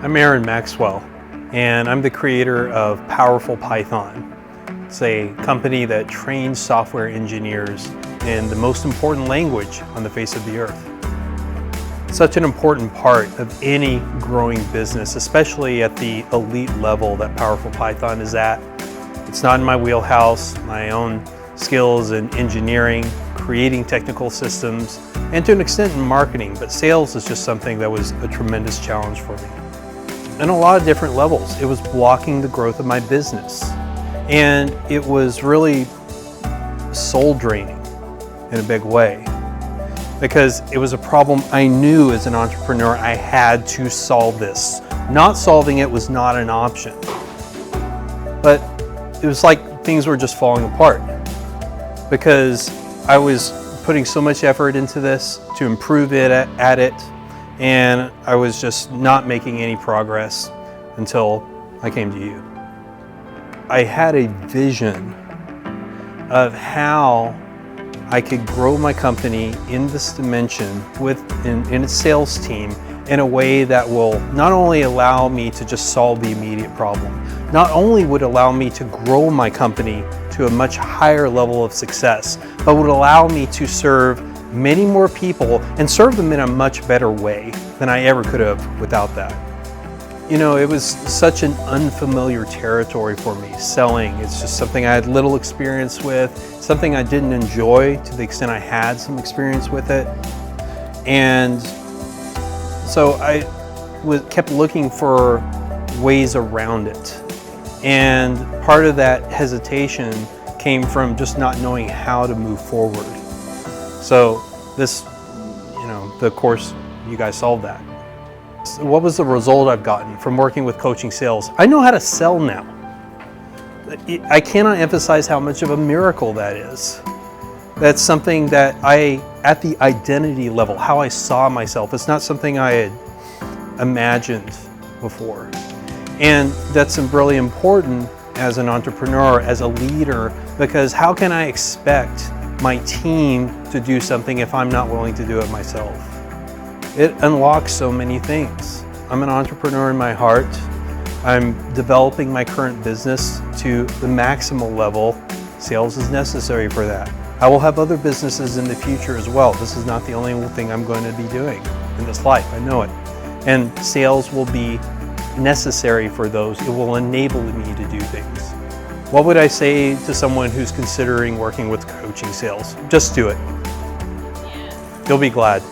I'm Maxwell, and I'm the creator of Powerful Python. It's a company that trains software engineers in the most important language on the face of the earth. It's such an important part of any growing business, especially at the elite level that Powerful Python is at. It's not in my wheelhouse. My own skills in engineering, creating technical systems, and to an extent in marketing, but sales is just something that was a tremendous challenge for me. On a lot of different levels. It was blocking the growth of my business. And it was really soul draining in a big way, because it was a problem I knew as an entrepreneur I had to solve this. Not solving it was not an option. But it was like things were just falling apart, because I was putting so much effort into this to improve it at it, and I was just not making any progress until I came to you. I had a vision of how I could grow my company in this dimension in its sales team in a way that will not only allow me to just solve the immediate problem, not only would allow me to grow my company to a much higher level of success, but would allow me to serve many more people and serve them in a much better way than I ever could have without that. You know, it was such an unfamiliar territory for me, selling. It's just something I had little experience with, something I didn't enjoy to the extent I had some experience with it. And so I kept looking for ways around it. And part of that hesitation came from just not knowing how to move forward. So this, the course, you guys solved that. So what was the result I've gotten from working with Coaching Sales? I know how to sell now. I cannot emphasize how much of a miracle that is. That's something that at the identity level, how I saw myself, it's not something I had imagined before. And that's really important as an entrepreneur, as a leader, because how can I expect my team to do something if I'm not willing to do it myself? It unlocks so many things. I'm an entrepreneur in my heart. I'm developing my current business to the maximal level. Sales is necessary for that. I will have other businesses in the future as well. This is not the only thing I'm going to be doing in this life, I know it. And sales will be necessary for those. It will enable me to do things. What would I say to someone who's considering working with Coaching Sales? Just do it. You'll be glad.